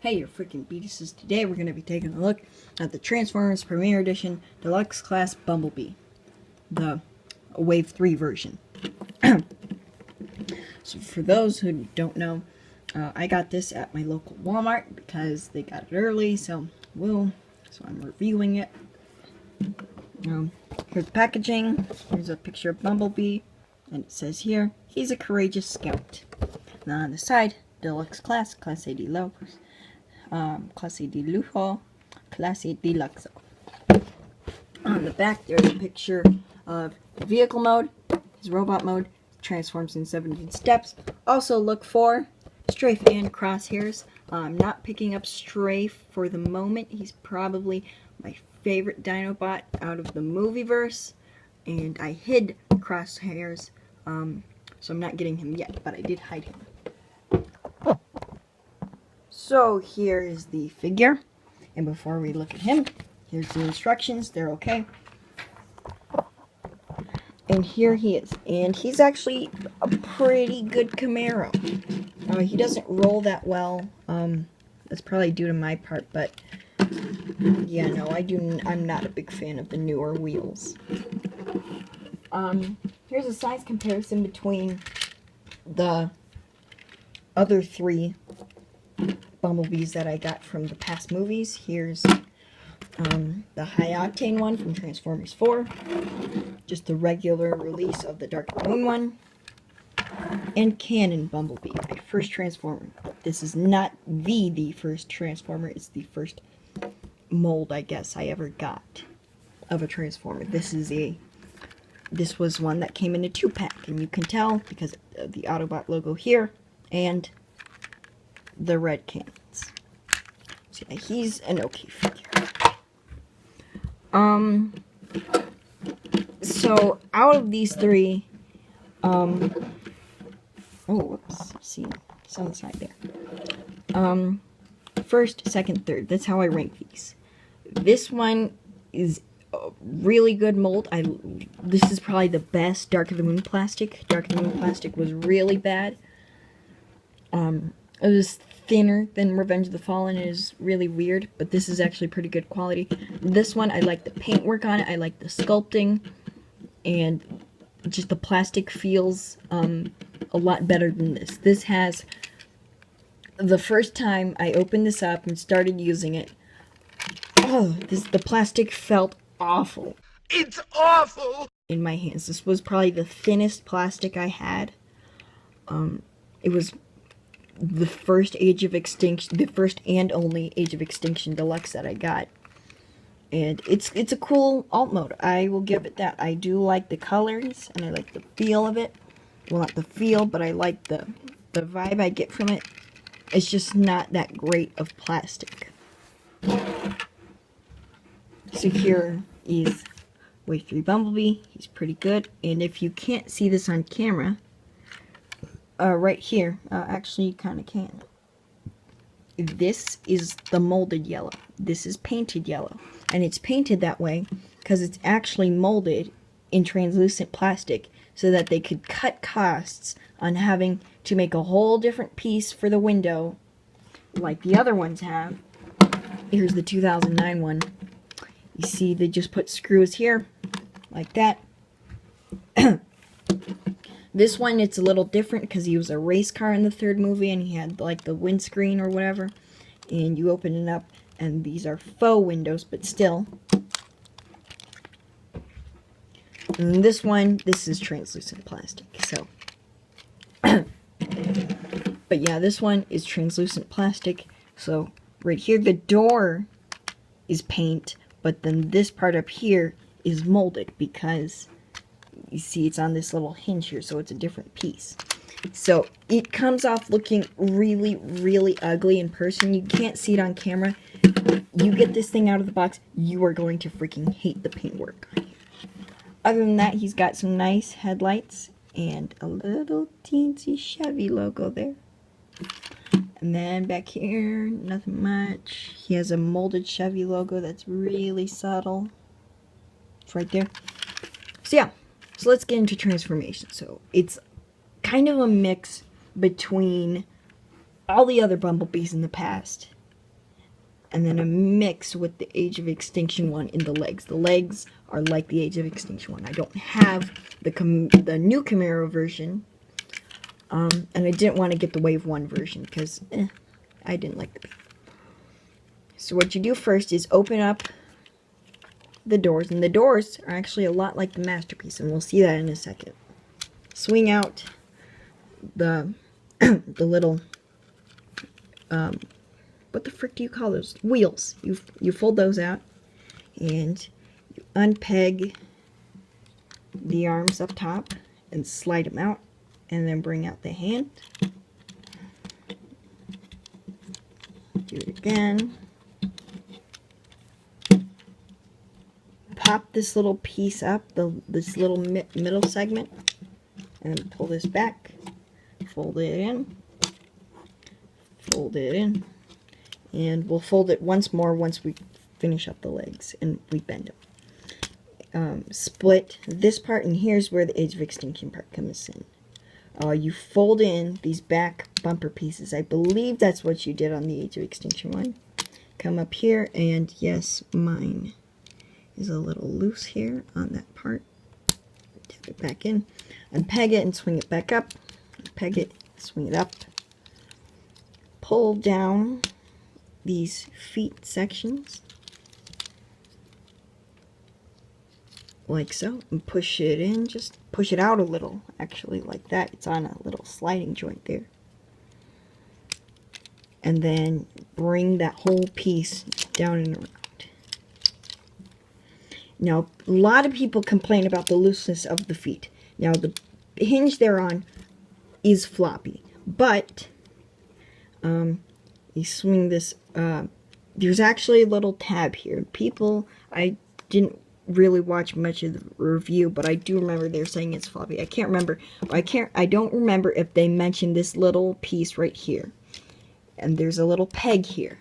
Hey, your freaking beatuses. Today we're going to be taking a look at the Transformers Premiere Edition Deluxe Class Bumblebee. The Wave 3 version. So for those who don't know, I got this at my local Walmart because they got it early, so I'm reviewing it. Here's the packaging. Here's a picture of Bumblebee, and it says here, he's a courageous scout. Now on the side, Deluxe Class, Clase Deluxe. Clase de Lujo, Clase Deluxe. On the back, there's a picture of vehicle mode, his robot mode, transforms in 17 steps. Also look for Strafe and Crosshairs. I'm not picking up Strafe for the moment. He's probably my favorite Dinobot out of the movieverse, and I hid Crosshairs, so I'm not getting him yet, but I did hide him. So here is the figure, and before we look at him, here's the instructions. They're okay. And here he is, and he's actually a pretty good Camaro. He doesn't roll that well. That's probably due to my part, but yeah, no, I'm not a big fan of the newer wheels. Here's a size comparison between the other three Bumblebees that I got from the past movies. Here's the high octane one from Transformers 4, just the regular release of the Dark of the Moon one, and Cannon Bumblebee, my first Transformer. This is not the first Transformer, it's the first mold, I guess, I ever got of a Transformer. This was one that came in a 2-pack, and you can tell because of the Autobot logo here and the red cannons. So yeah, he's an okay figure. So out of these three, oh, whoops, see, someone's not there. First, second, third, that's how I rank these. This one is a really good mold. This is probably the best Dark of the Moon plastic. Dark of the Moon plastic was really bad. It was thinner than Revenge of the Fallen. It is really weird, but this is actually pretty good quality. This one, I like the paintwork on it, I like the sculpting, and just the plastic feels a lot better than this. This has, the first time I opened this up and started using it, the plastic felt awful. It's awful! In my hands. This was probably the thinnest plastic I had. It was the first Age of Extinction, the first and only Age of Extinction Deluxe that I got. And it's a cool alt mode. I will give it that. I do like the colors, and I like the feel of it. Well, not the feel, but I like the vibe I get from it. It's just not that great of plastic. So here is Wave 3 Bumblebee. He's pretty good. And if you can't see this on camera, right here, actually you kind of can. This is the molded yellow. This is painted yellow. And it's painted that way because it's actually molded in translucent plastic so that they could cut costs on having to make a whole different piece for the window like the other ones have. Here's the 2009 one. You see they just put screws here like that. This one, it's a little different because he was a race car in the third movie and he had like the windscreen or whatever. And you open it up and these are faux windows, but still. And this one, this is translucent plastic, so. But yeah, this one is translucent plastic. So right here, the door is paint, but then this part up here is molded because you see it's on this little hinge here, so it's a different piece. So it comes off looking really, really ugly in person. You can't see it on camera. You get this thing out of the box, you are going to freaking hate the paintwork on here. Other than that, he's got some nice headlights and a little teensy Chevy logo there. And then back here, nothing much. He has a molded Chevy logo that's really subtle. It's right there. So yeah. So let's get into transformation. So it's kind of a mix between all the other Bumblebees in the past and then a mix with the Age of Extinction one in the legs. The legs are like the Age of Extinction one. I don't have the new Camaro version, and I didn't want to get the Wave 1 version because I didn't like the paint. So what you do first is open up the doors, and the doors are actually a lot like the Masterpiece, and we'll see that in a second. Swing out the the little what the frick do you call those? Wheels. You fold those out, and you unpeg the arms up top and slide them out, and then bring out the hand. Do it again. Pop this little piece up, this little middle segment, and pull this back. Fold it in. Fold it in. And we'll fold it once more once we finish up the legs and we bend them. Split this part, and here's where the Age of Extinction part comes in. You fold in these back bumper pieces. I believe that's what you did on the Age of Extinction one. Come up here, and yes, mine is a little loose here on that part. Tap it back in, unpeg it and swing it back up. Peg it, swing it up. Pull down these feet sections like so, and push it in. Just push it out a little, actually, like that. It's on a little sliding joint there. And then bring that whole piece down and around. Now, a lot of people complain about the looseness of the feet. Now, the hinge they're on is floppy, but you swing this, there's actually a little tab here. People, I didn't really watch much of the review, but I do remember they're saying it's floppy. I can't remember. I don't remember if they mentioned this little piece right here. And there's a little peg here.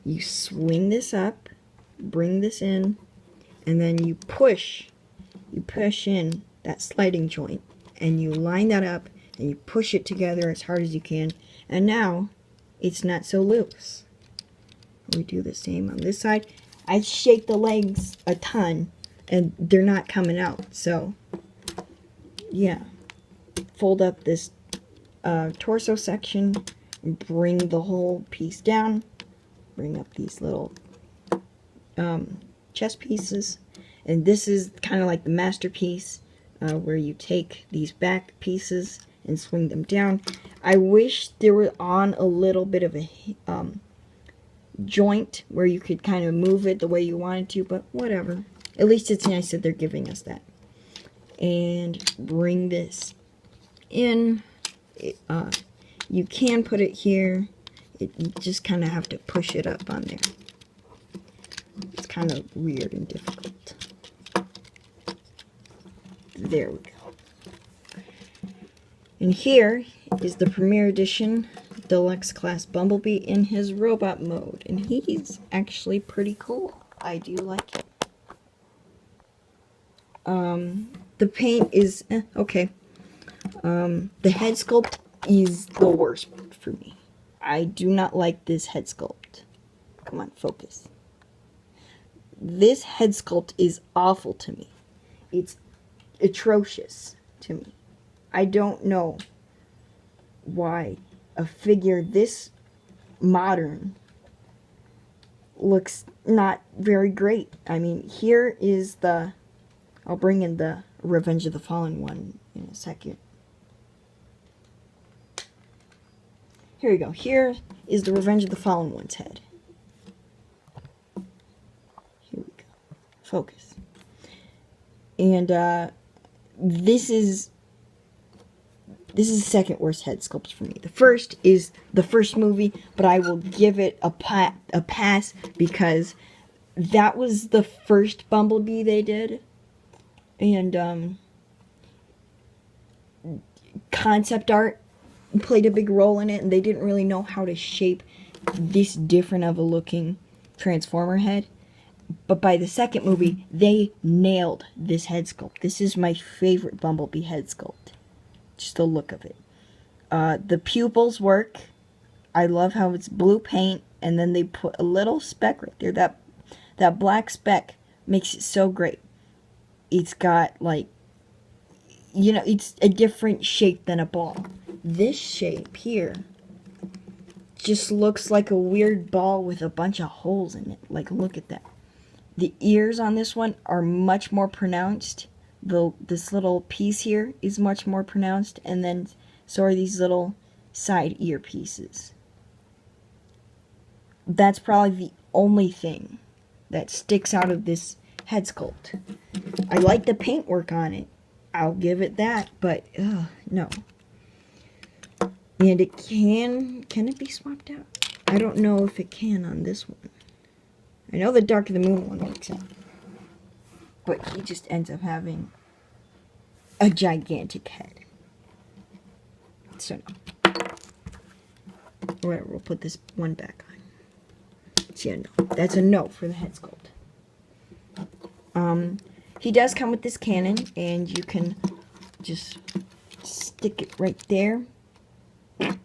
You swing this up, bring this in, and then you push in that sliding joint, and you line that up, and you push it together as hard as you can, and now it's not so loose. We do the same on this side. I shake the legs a ton, and they're not coming out, so yeah. Fold up this torso section, and bring the whole piece down, bring up these little chest pieces, and this is kind of like the Masterpiece, where you take these back pieces and swing them down. I wish there were on a little bit of a joint where you could kind of move it the way you wanted to, but whatever. At least it's nice that they're giving us that. And bring this in. You can put it here. You just kind of have to push it up on there. It's kind of weird and difficult. There we go. And here is the Premier Edition Deluxe Class Bumblebee in his robot mode. And he's actually pretty cool. I do like it. The paint is okay. The head sculpt is the worst for me. I do not like this head sculpt. Come on, focus. This head sculpt is awful to me. It's atrocious to me. I don't know why a figure this modern looks not very great. I mean, here is the... I'll bring in the Revenge of the Fallen one in a second. Here we go. Here is the Revenge of the Fallen one's head. Here we go. Focus. And this is the second worst head sculpt for me. The first is the first movie, but I will give it a pass because that was the first Bumblebee they did. And concept art played a big role in it, and they didn't really know how to shape this different of a looking Transformer head. But by the second movie, they nailed this head sculpt. This is my favorite Bumblebee head sculpt. Just the look of it. The pupils work. I love how it's blue paint, and then they put a little speck right there. That black speck makes it so great. It's got, like, you know, it's a different shape than a ball. This shape here just looks like a weird ball with a bunch of holes in it. Like, look at that. The ears on this one are much more pronounced. This little piece here is much more pronounced, and then so are these little side ear pieces. That's probably the only thing that sticks out of this head sculpt. I like the paintwork on it. I'll give it that, but no. And it can it be swapped out? I don't know if it can on this one. I know the Dark of the Moon one works out. But he just ends up having a gigantic head. So no. Whatever, we'll put this one back on. So yeah, no. That's a no for the head sculpt. He does come with this cannon, and you can just stick it right there. There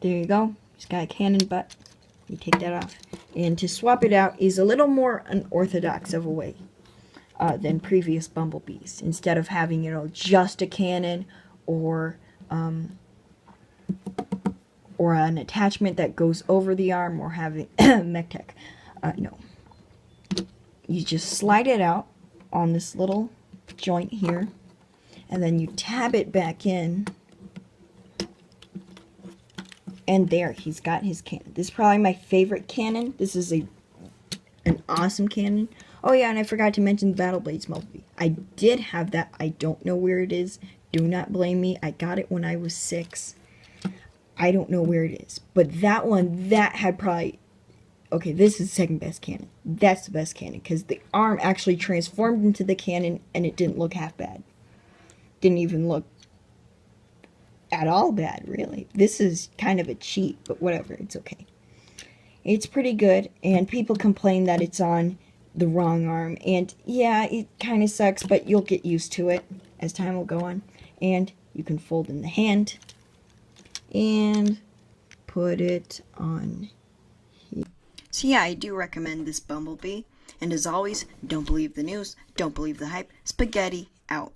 you go. He's got a cannon butt. You take that off. And to swap it out is a little more unorthodox of a way than previous Bumblebees. Instead of having, you know, just a cannon or an attachment that goes over the arm, or having MechTech. No. You just slide it out on this little joint here, and then you tab it back in, and there, he's got his cannon. This is probably my favorite cannon. This is an awesome cannon. Oh yeah, and I forgot to mention the Battle Blades Bumblebee. I did have that. I don't know where it is. Do not blame me. I got it when I was 6. I don't know where it is. But that one, that had probably... Okay, this is the second best cannon. That's the best cannon, because the arm actually transformed into the cannon, and it didn't look half bad. Didn't even look at all bad, really. This is kind of a cheat, but whatever, it's okay. It's pretty good, and people complain that it's on the wrong arm, and yeah, it kind of sucks, but you'll get used to it as time will go on. And you can fold in the hand, and put it on. So yeah, I do recommend this Bumblebee. And as always, don't believe the news, don't believe the hype. Spaghetti out.